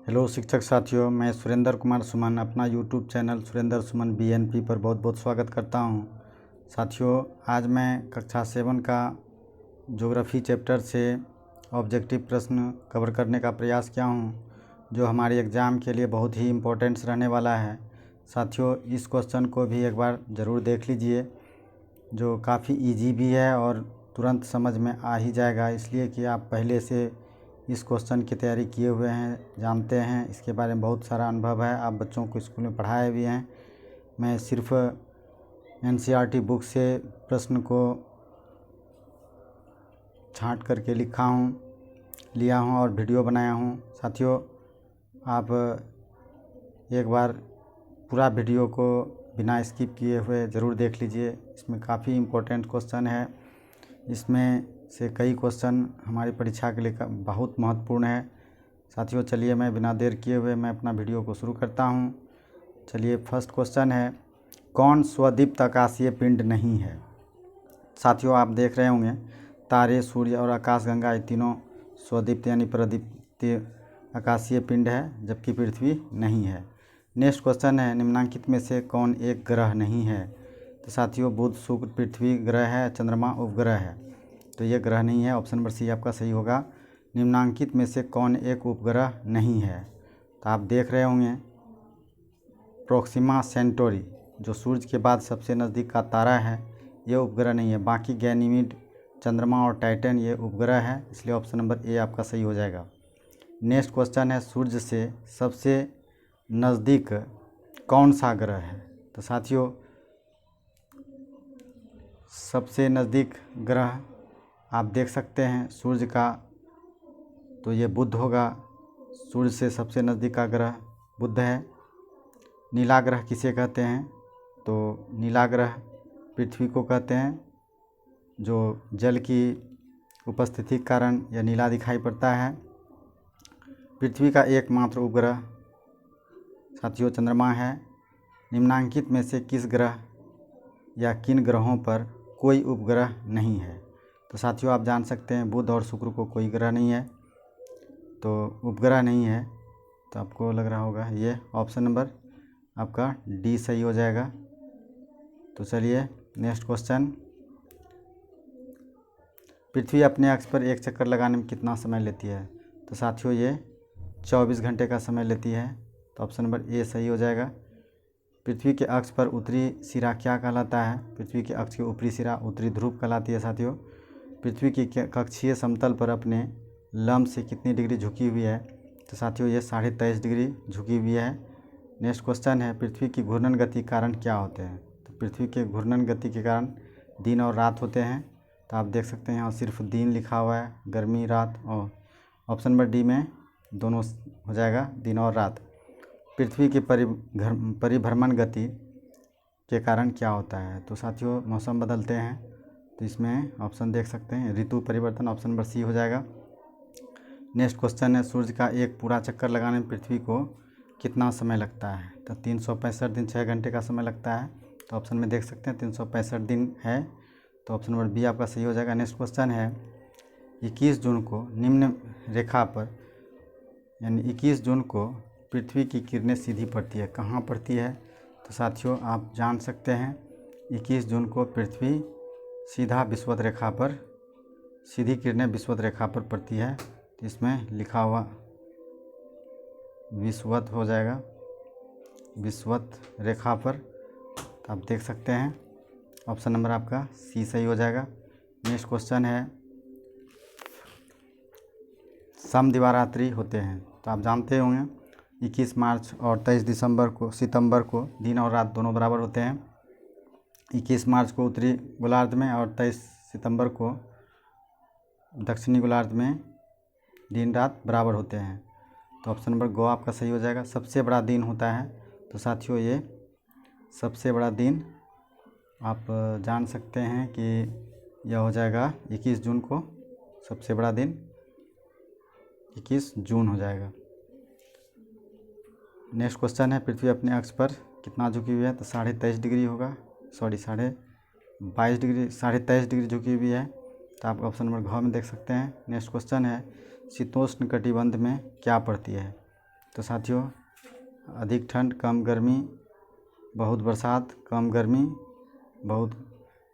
Hello शिक्षक साथियों, मैं सुरेंद्र कुमार सुमन अपना यूट्यूब चैनल सुरेंद्र सुमन बीएनपी पर बहुत बहुत स्वागत करता हूं। साथियों, आज मैं कक्षा 7 का ज्योग्राफी चैप्टर से ऑब्जेक्टिव प्रश्न कवर करने का प्रयास किया हूं, जो हमारे एग्ज़ाम के लिए बहुत ही इम्पोर्टेंट्स रहने वाला है। साथियों, इस क्वेश्चन को भी एक बार ज़रूर देख लीजिए, जो काफ़ी ईजी भी है और तुरंत समझ में आ ही जाएगा, इसलिए कि आप पहले से इस क्वेश्चन की तैयारी किए हुए हैं, जानते हैं, इसके बारे में बहुत सारा अनुभव है, आप बच्चों को स्कूल में पढ़ाए भी हैं। मैं सिर्फ एनसीईआरटी बुक से प्रश्न को छांट करके लिया हूं और वीडियो बनाया हूं। साथियों, आप एक बार पूरा वीडियो को बिना स्किप किए हुए ज़रूर देख लीजिए। इसमें काफ़ी इम्पोर्टेंट क्वेश्चन है, इसमें से कई क्वेश्चन हमारी परीक्षा के लिए बहुत महत्वपूर्ण है। साथियों, चलिए मैं बिना देर किए हुए मैं अपना वीडियो को शुरू करता हूं। चलिए, फर्स्ट क्वेश्चन है, कौन स्वदीप्त आकाशीय पिंड नहीं है? साथियों, आप देख रहे होंगे तारे, सूर्य और आकाशगंगा, ये तीनों स्वदीप्त यानी प्रदीप्त आकाशीय पिंड है, जबकि पृथ्वी नहीं है। नेक्स्ट क्वेश्चन है, निम्नलिखित में से कौन एक ग्रह नहीं है? तो साथियों, बुध, शुक्र, पृथ्वी ग्रह है, चंद्रमा उपग्रह है, तो ये ग्रह नहीं है। ऑप्शन नंबर सी आपका सही होगा। निम्नलिखित में से कौन एक उपग्रह नहीं है? तो आप देख रहे होंगे प्रोक्सिमा सेंटोरी, जो सूर्य के बाद सबसे नज़दीक का तारा है, ये उपग्रह नहीं है। बाकी गैनीमीड, चंद्रमा और टाइटन ये उपग्रह है, इसलिए ऑप्शन नंबर ए आपका सही हो जाएगा। नेक्स्ट क्वेश्चन है, सूर्य से सबसे नज़दीक कौन सा ग्रह है? तो साथियों, सबसे नज़दीक ग्रह आप देख सकते हैं सूर्य का, तो ये बुध होगा। सूर्य से सबसे नज़दीक का ग्रह बुध है। नीला ग्रह किसे कहते हैं? तो नीला ग्रह पृथ्वी को कहते हैं, जो जल की उपस्थिति के कारण यह नीला दिखाई पड़ता है। पृथ्वी का एकमात्र उपग्रह साथियों चंद्रमा है। निम्नलिखित में से किस ग्रह या किन ग्रहों पर कोई उपग्रह नहीं है? तो साथियों, आप जान सकते हैं बुध और शुक्र को कोई ग्रह नहीं है, तो उपग्रह नहीं है, तो आपको लग रहा होगा ये ऑप्शन नंबर आपका डी सही हो जाएगा। तो चलिए नेक्स्ट क्वेश्चन, पृथ्वी अपने अक्ष पर एक चक्कर लगाने में कितना समय लेती है? तो साथियों, ये 24 घंटे का समय लेती है, तो ऑप्शन नंबर ए सही हो जाएगा। पृथ्वी के अक्ष पर उत्तरी सिरा क्या कहलाता है? पृथ्वी के अक्ष की ऊपरी सिरा उत्तरी ध्रुव कहलाती है। साथियों, पृथ्वी की कक्षीय समतल पर अपने लंब से कितनी डिग्री झुकी हुई है? तो साथियों, ये 23.5 डिग्री झुकी हुई है। नेक्स्ट क्वेश्चन है, पृथ्वी की घूर्णन गति के कारण क्या होते हैं? तो पृथ्वी के घूर्णन गति के कारण दिन और रात होते हैं। तो आप देख सकते हैं यहाँ सिर्फ दिन लिखा हुआ है, गर्मी रात, और ऑप्शन नंबर डी में दोनों हो जाएगा, दिन और रात। पृथ्वी की परिभ्रमण गति के कारण क्या होता है? तो साथियों, मौसम बदलते हैं, तो इसमें ऑप्शन देख सकते हैं ऋतु परिवर्तन, ऑप्शन नंबर सी हो जाएगा। नेक्स्ट क्वेश्चन है, सूर्य का एक पूरा चक्कर लगाने में पृथ्वी को कितना समय लगता है? तो 365 दिन 6 घंटे का समय लगता है, तो ऑप्शन में देख सकते हैं 365 दिन है, तो ऑप्शन नंबर बी आपका सही हो जाएगा। नेक्स्ट क्वेश्चन है, 21 जून को निम्न रेखा पर यानी 21 जून को पृथ्वी की किरणें सीधी पड़ती है, कहाँ पड़ती है? तो साथियों, आप जान सकते हैं 21 जून को पृथ्वी सीधा विषुवत रेखा पर, सीधी किरणें विषुवत रेखा पर पड़ती है, तो इसमें लिखा हुआ विषुवत हो जाएगा, विषुवत रेखा पर, तो आप देख सकते हैं ऑप्शन नंबर आपका सी सही हो जाएगा। नेक्स्ट क्वेश्चन है, समदिवारात्रि होते हैं, तो आप जानते होंगे 21 मार्च और 23 सितंबर को दिन और रात दोनों बराबर होते हैं। 21 मार्च को उत्तरी गोलार्ध में और 23 सितंबर को दक्षिणी गोलार्ध में दिन रात बराबर होते हैं, तो ऑप्शन नंबर गो आपका सही हो जाएगा। सबसे बड़ा दिन होता है, तो साथियों, ये सबसे बड़ा दिन आप जान सकते हैं कि यह हो जाएगा 21 जून को, सबसे बड़ा दिन 21 जून हो जाएगा। नेक्स्ट क्वेश्चन है, पृथ्वी अपने अक्ष पर कितना झुकी हुई है? तो 23.5 डिग्री होगा, सॉरी 23.5 डिग्री झुकी हुई है, तो आप ऑप्शन नंबर घ में देख सकते हैं। नेक्स्ट क्वेश्चन है, शीतोष्ण कटिबंध में क्या पड़ती है? तो साथियों अधिक ठंड कम गर्मी, बहुत बरसात कम गर्मी, बहुत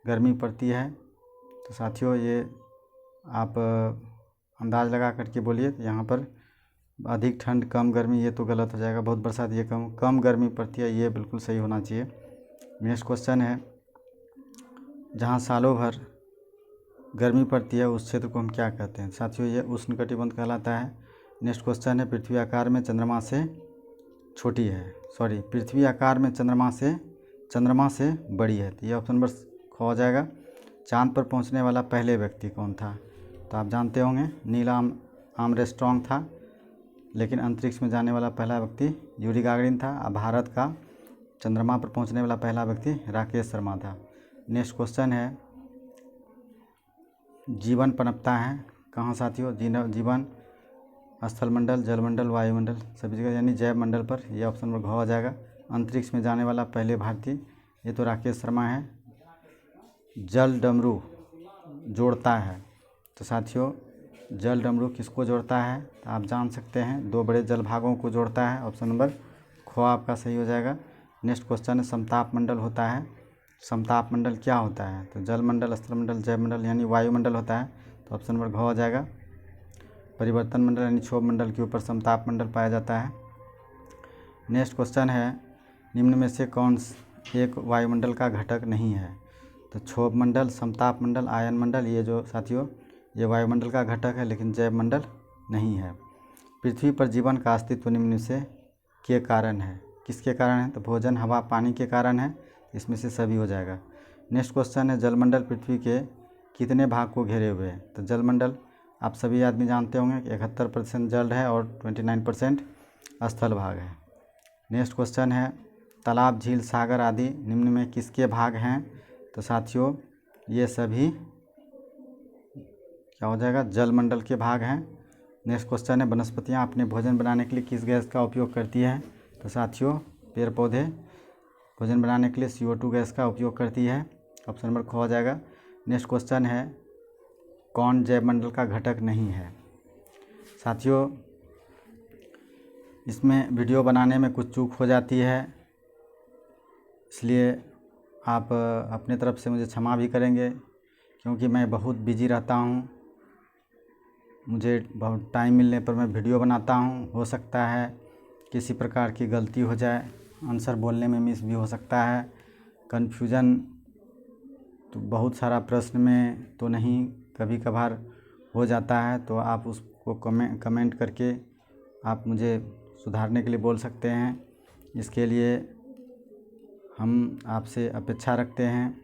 गर्मी पड़ती है। तो साथियों ये आप अंदाज़ लगा करके बोलिए। यहाँ पर अधिक ठंड कम गर्मी ये तो गलत हो जाएगा, बहुत बरसात ये कम गर्मी पड़ती है, ये बिल्कुल सही होना चाहिए। नेक्स्ट क्वेश्चन है, जहाँ सालों भर गर्मी पड़ती है उस क्षेत्र को हम क्या कहते हैं? साथियों ये उष्णकटिबंध कहलाता है। नेक्स्ट क्वेश्चन है, पृथ्वी आकार में चंद्रमा से छोटी है, पृथ्वी आकार में चंद्रमा से बड़ी है। तो ये ऑप्शन नंबर ख हो जाएगा। चांद पर पहुंचने वाला पहले व्यक्ति कौन था? तो आप जानते होंगे नील आर्मस्ट्रांग था, लेकिन अंतरिक्ष में जाने वाला पहला व्यक्ति यूरी गागरिन था। अब भारत का चंद्रमा पर पहुंचने वाला पहला व्यक्ति राकेश शर्मा था। नेक्स्ट क्वेश्चन है, जीवन पनपता है कहाँ साथियों? जीवन स्थलमंडल, जलमंडल, वायुमंडल सभी जगह यानी जैव मंडल पर। यह ऑप्शन नंबर घ हो जाएगा। अंतरिक्ष में जाने वाला पहले भारतीय ये तो राकेश शर्मा है। जल डमरू जोड़ता है, तो साथियों जल डमरू किसको जोड़ता है? तो आप जान सकते हैं दो बड़े जल भागों को जोड़ता है। ऑप्शन नंबर ख आपका सही हो जाएगा। नेक्स्ट क्वेश्चन है, समताप मंडल होता है। समताप मंडल क्या होता है? तो जलमंडल, स्थलमंडल, जैवमंडल यानी वायुमंडल होता है। तो ऑप्शन नंबर घ हो जाएगा। परिवर्तन मंडल यानी क्षोभ मंडल के ऊपर समताप मंडल पाया जाता है। नेक्स्ट क्वेश्चन है, निम्न में से कौन एक वायुमंडल का घटक नहीं है? तो क्षोभ मंडल, समताप मंडल, आयन मंडल, ये जो साथियों ये वायुमंडल का घटक है, लेकिन जैव मंडल नहीं है। पृथ्वी पर जीवन का अस्तित्व निम्न से के कारण है, किसके कारण है? तो भोजन, हवा, पानी के कारण है। इसमें से सभी हो जाएगा। नेक्स्ट क्वेश्चन है, जलमंडल पृथ्वी के कितने भाग को घेरे हुए है? तो जलमंडल आप सभी आदमी जानते होंगे कि 71% जल है और 29% स्थल भाग है। नेक्स्ट क्वेश्चन है, तालाब, झील, सागर आदि निम्न में किसके भाग हैं? तो साथियों ये सभी क्या हो जाएगा? जलमंडल के भाग हैं। नेक्स्ट क्वेश्चन है, वनस्पतियाँ अपने भोजन बनाने के लिए किस गैस का उपयोग करती हैं? तो साथियों पेड़ पौधे भोजन बनाने के लिए CO2 गैस का उपयोग करती है। ऑप्शन नंबर ख हो जाएगा। नेक्स्ट क्वेश्चन है, कौन जैव मंडल का घटक नहीं है? साथियों इसमें वीडियो बनाने में कुछ चूक हो जाती है, इसलिए आप अपने तरफ से मुझे क्षमा भी करेंगे, क्योंकि मैं बहुत बिजी रहता हूँ। मुझे बहुत टाइम मिलने पर मैं वीडियो बनाता हूँ। हो सकता है किसी प्रकार की गलती हो जाए, आंसर बोलने में मिस भी हो सकता है, कन्फ्यूजन तो बहुत सारा प्रश्न में तो नहीं, कभी कभार हो जाता है। तो आप उसको कमेंट करके आप मुझे सुधारने के लिए बोल सकते हैं। इसके लिए हम आपसे अपेक्षा रखते हैं।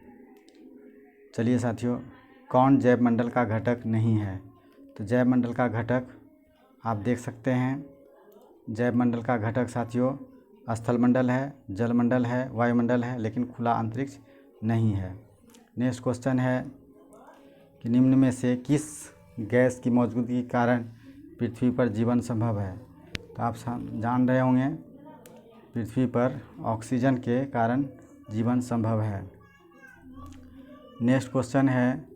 चलिए साथियों, कौन जैव मंडल का घटक नहीं है? तो जैव मंडल का घटक आप देख सकते हैं। जैव मंडल का घटक साथियों स्थलमंडल है, जलमंडल है, वायुमंडल है, लेकिन खुला अंतरिक्ष नहीं है। नेक्स्ट क्वेश्चन है कि निम्न में से किस गैस की मौजूदगी के कारण पृथ्वी पर जीवन संभव है? तो आप जान रहे होंगे पृथ्वी पर ऑक्सीजन के कारण जीवन संभव है। नेक्स्ट क्वेश्चन है,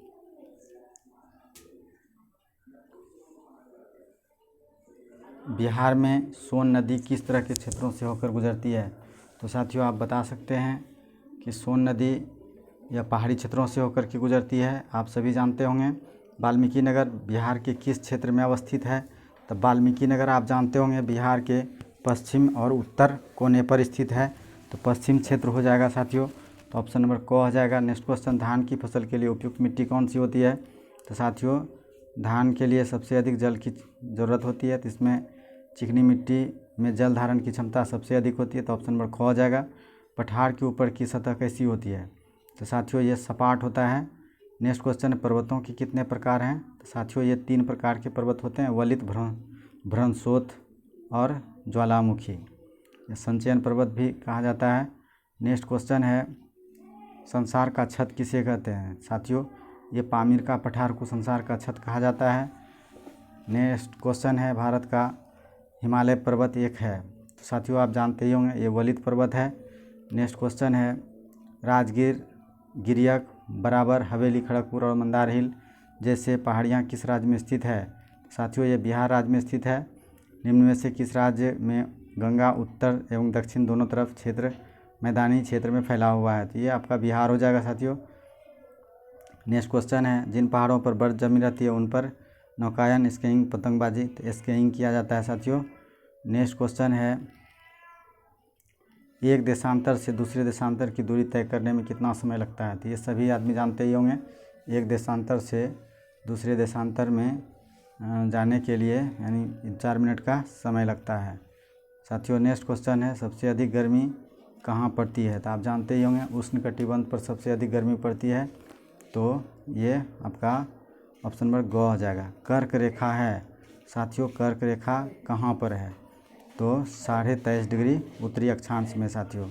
बिहार में सोन नदी किस तरह के क्षेत्रों से होकर गुजरती है? तो साथियों आप बता सकते हैं कि सोन नदी या पहाड़ी क्षेत्रों से होकर के गुजरती है। आप सभी जानते होंगे वाल्मीकि नगर बिहार के किस क्षेत्र में अवस्थित है? तो वाल्मीकि नगर आप जानते होंगे बिहार के पश्चिम और उत्तर कोने पर स्थित है। तो पश्चिम क्षेत्र हो जाएगा साथियों। तो ऑप्शन नंबर क हो जाएगा। नेक्स्ट क्वेश्चन, धान की फसल के लिए उपयुक्त मिट्टी कौन सी होती है? तो साथियों धान के लिए सबसे अधिक जल की ज़रूरत होती है, तो इसमें चिकनी मिट्टी में जल धारण की क्षमता सबसे अधिक होती है। तो ऑप्शन नंबर ख हो जाएगा। पठार के ऊपर की सतह कैसी होती है? तो साथियों ये सपाट होता है। नेक्स्ट क्वेश्चन है, पर्वतों के कितने प्रकार हैं? तो साथियों ये 3 प्रकार के पर्वत होते हैं, वलित, भ्रंशोत और ज्वालामुखी। ये संचयन पर्वत भी कहा जाता है। नेक्स्ट क्वेश्चन है, संसार का छत किसे कहते हैं? साथियों ये पामीर का पठार को संसार का छत कहा जाता है। नेक्स्ट क्वेश्चन है, भारत का हिमालय पर्वत एक है? तो साथियों आप जानते ही होंगे ये वलित पर्वत है। नेक्स्ट क्वेश्चन है, राजगीर, गिरियक, बराबर, हवेली, खड़गपुर और मंदार हिल जैसे पहाड़ियाँ किस राज्य में स्थित है? साथियों ये बिहार राज्य में स्थित है। निम्न में से किस राज्य में गंगा उत्तर एवं दक्षिण दोनों तरफ क्षेत्र मैदानी क्षेत्र में फैला हुआ है? तो ये आपका बिहार हो जाएगा साथियों। नेक्स्ट क्वेश्चन है, जिन पहाड़ों पर बर्फ जमी रहती है उन पर नौकायन, स्कीइंग, पतंगबाजी, तो स्कीइंग किया जाता है साथियों। नेक्स्ट क्वेश्चन है, एक देशांतर से दूसरे देशांतर की दूरी तय करने में कितना समय लगता है? तो ये सभी आदमी जानते ही होंगे, एक देशांतर से दूसरे देशांतर में जाने के लिए यानी 4 मिनट का समय लगता है साथियों। नेक्स्ट क्वेश्चन है, सबसे अधिक गर्मी कहाँ पड़ती है? तो आप जानते ही होंगे उष्णकटिबंध पर सबसे अधिक गर्मी पड़ती है, तो ये आपका ऑप्शन नंबर ग हो जाएगा। कर्क रेखा है साथियों, कर्क रेखा कहाँ पर है? तो 23.5 डिग्री उत्तरी अक्षांश में साथियों।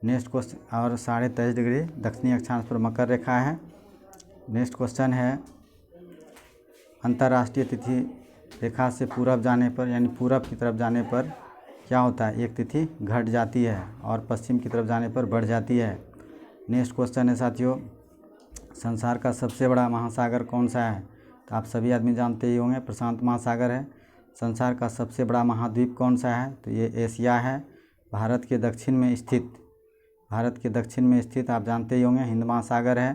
नेक्स्ट क्वेश्चन, और 23.5 डिग्री दक्षिणी अक्षांश पर मकर रेखा है। नेक्स्ट क्वेश्चन है, अंतर्राष्ट्रीय तिथि रेखा से पूरब जाने पर यानी पूरब की तरफ जाने पर क्या होता है? एक तिथि घट जाती है और पश्चिम की तरफ जाने पर बढ़ जाती है। नेक्स्ट क्वेश्चन है साथियों, संसार का सबसे बड़ा महासागर कौन सा है? तो आप सभी आदमी जानते ही होंगे, प्रशांत महासागर है। संसार का सबसे बड़ा महाद्वीप कौन सा है? तो ये एशिया है, भारत के दक्षिण में स्थित आप जानते ही होंगे हिंद महासागर है,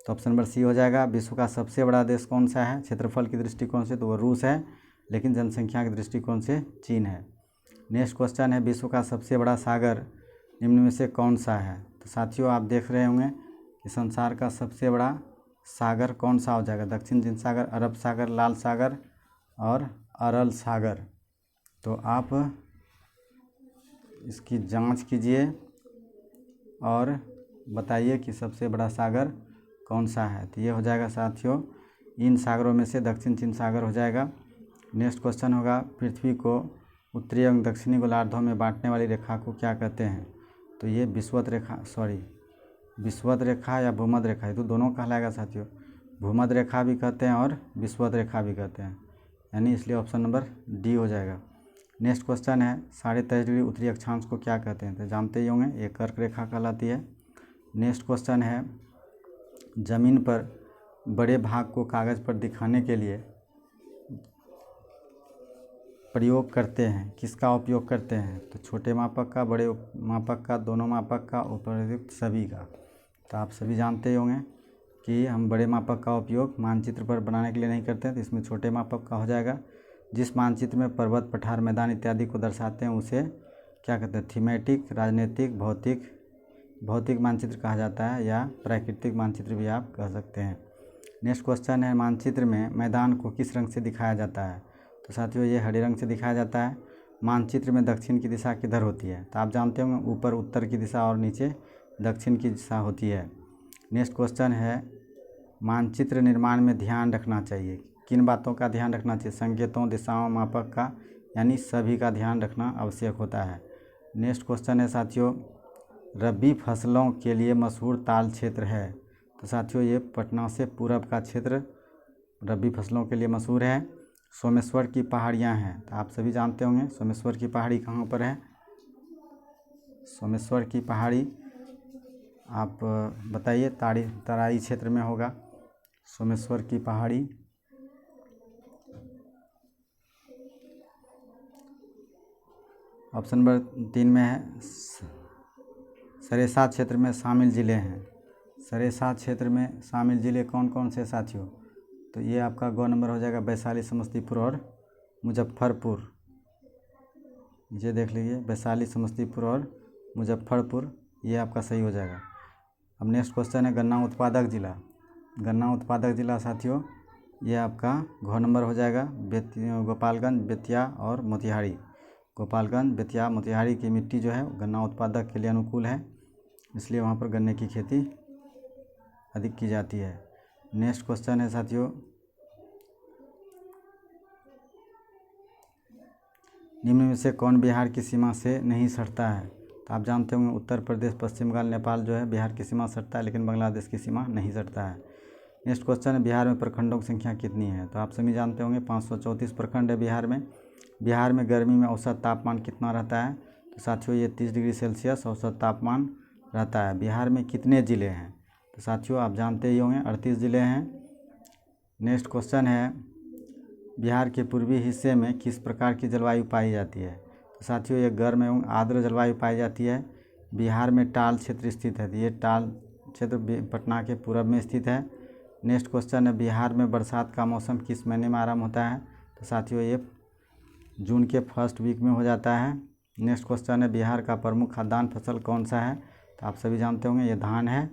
तो ऑप्शन नंबर सी हो जाएगा। विश्व का सबसे बड़ा देश कौन सा है क्षेत्रफल की दृष्टिकोण से? तो वो रूस है, लेकिन जनसंख्या के दृष्टिकोण से चीन है। नेक्स्ट क्वेश्चन है, विश्व का सबसे बड़ा सागर निम्न में से कौन सा है? तो साथियों आप देख रहे होंगे कि संसार का सबसे बड़ा सागर कौन सा हो जाएगा? दक्षिण चीन सागर, अरब सागर, लाल सागर और अरल सागर। तो आप इसकी जांच कीजिए और बताइए कि सबसे बड़ा सागर कौन सा है। तो ये हो जाएगा साथियों, इन सागरों में से दक्षिण चीन सागर हो जाएगा। नेक्स्ट क्वेश्चन होगा, पृथ्वी को उत्तरी एवं दक्षिणी गोलार्धों में बांटने वाली रेखा को क्या कहते हैं? तो ये विषुवत रेखा या भूमध्य रेखा, ये तो दोनों कहलाएगा साथियों। भूमध्य रेखा भी कहते हैं और विषुवत रेखा भी कहते हैं, यानी इसलिए ऑप्शन नंबर डी हो जाएगा। नेक्स्ट क्वेश्चन है, 23.5 डिग्री उत्तरी अक्षांश को क्या कहते हैं? तो जानते ही होंगे, ये कर्क रेखा कहलाती है। नेक्स्ट क्वेश्चन है, ज़मीन पर बड़े भाग को कागज़ पर दिखाने के लिए प्रयोग करते हैं, किसका उपयोग करते हैं? तो छोटे मापक का, बड़े मापक का, दोनों मापक का, उपयुक्त सभी का। तो आप सभी जानते ही होंगे कि हम बड़े मापक का उपयोग मानचित्र पर बनाने के लिए नहीं करते हैं, तो इसमें छोटे मापक का हो जाएगा। जिस मानचित्र में पर्वत, पठार, मैदान इत्यादि को दर्शाते हैं उसे क्या कहते हैं? थीमेटिक, राजनीतिक, भौतिक मानचित्र कहा जाता है, या प्राकृतिक मानचित्र भी आप कह सकते हैं। नेक्स्ट क्वेश्चन है, मानचित्र में मैदान को किस रंग से दिखाया जाता है? तो साथियों ये हरे रंग से दिखाया जाता है। मानचित्र में दक्षिण की दिशा किधर होती है? तो आप जानते होंगे ऊपर उत्तर की दिशा और नीचे दक्षिण की दिशा होती है। नेक्स्ट क्वेश्चन है, मानचित्र निर्माण में ध्यान रखना चाहिए, किन बातों का ध्यान रखना चाहिए? संकेतों, दिशाओं, मापक का, यानी सभी का ध्यान रखना आवश्यक होता है। नेक्स्ट क्वेश्चन है साथियों, रबी फसलों के लिए मशहूर ताल क्षेत्र है? तो साथियों ये पटना से पूरब का क्षेत्र रबी फसलों के लिए मशहूर है। सोमेश्वर की पहाड़ियाँ हैं, तो आप सभी जानते होंगे सोमेश्वर की पहाड़ी कहाँ पर है? सोमेश्वर की पहाड़ी आप बताइए, तराई क्षेत्र में होगा सोमेश्वर की पहाड़ी। ऑप्शन नंबर 3 में है, सरेसा क्षेत्र में शामिल ज़िले हैं। सरेसा क्षेत्र में शामिल ज़िले कौन कौन से साथियों? तो ये आपका ग नंबर हो जाएगा, वैशाली, समस्तीपुर और मुजफ्फरपुर। ये देख लीजिए, वैशाली, समस्तीपुर और मुजफ्फरपुर, ये आपका सही हो जाएगा। अब नेक्स्ट क्वेश्चन है, गन्ना उत्पादक जिला साथियों ये आपका घ नंबर हो जाएगा, गोपालगंज, बेतिया और मोतिहारी। गोपालगंज, बेतिया, मोतिहारी की मिट्टी जो है गन्ना उत्पादक के लिए अनुकूल है, इसलिए वहाँ पर गन्ने की खेती अधिक की जाती है। नेक्स्ट क्वेश्चन है साथियों, निम्न में से कौन बिहार की सीमा से नहीं सटता है? तो आप जानते होंगे उत्तर प्रदेश, पश्चिम बंगाल, नेपाल जो है बिहार की सीमा सटता है, लेकिन बांग्लादेश की सीमा नहीं सटता है। नेक्स्ट क्वेश्चन है, बिहार में प्रखंडों की संख्या कितनी है? तो आप सभी जानते होंगे 534 प्रखंड है बिहार में। बिहार में गर्मी में औसत तापमान कितना रहता है? तो साथियों ये 30 डिग्री सेल्सियस औसत तापमान रहता है। बिहार में कितने ज़िले हैं? तो साथियों आप जानते ही होंगे 38 ज़िले हैं। नेक्स्ट क्वेश्चन है, बिहार के पूर्वी हिस्से में किस प्रकार की जलवायु पाई जाती है? तो साथियों ये गर्म एवं आर्द्र जलवायु पाई जाती है। बिहार में टाल क्षेत्र स्थित है, तो ये टाल क्षेत्र पटना के पूर्व में स्थित है। नेक्स्ट क्वेश्चन है, बिहार में बरसात का मौसम किस महीने में आरंभ होता है? तो साथियों ये जून के फर्स्ट वीक में हो जाता है। नेक्स्ट क्वेश्चन है, बिहार का प्रमुख खाद्यान्न फसल कौन सा है? तो आप सभी जानते होंगे ये धान है।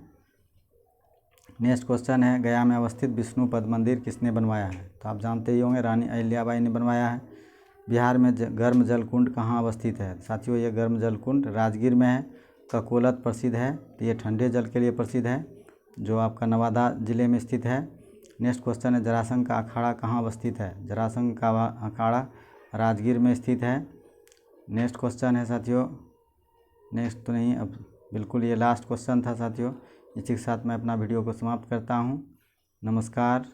नेक्स्ट क्वेश्चन है, गया में अवस्थित विष्णुपद मंदिर किसने बनवाया है? तो आप जानते ही होंगे रानी अहिल्याबाई ने बनवाया है। बिहार में गर्म जल कुंड कहाँ अवस्थित है? साथियों ये गर्म जल कुंड राजगीर में है। ककोलत प्रसिद्ध है, तो ये ठंडे जल के लिए प्रसिद्ध है, जो आपका नवादा जिले में स्थित है। नेक्स्ट क्वेश्चन है, जरासंध का अखाड़ा कहाँ अवस्थित है? जरासंध का अखाड़ा राजगीर में स्थित है। नेक्स्ट क्वेश्चन है साथियों, नेक्स्ट तो नहीं, अब बिल्कुल ये लास्ट क्वेश्चन था साथियों। इसी के साथ मैं अपना वीडियो को समाप्त करता हूँ। नमस्कार।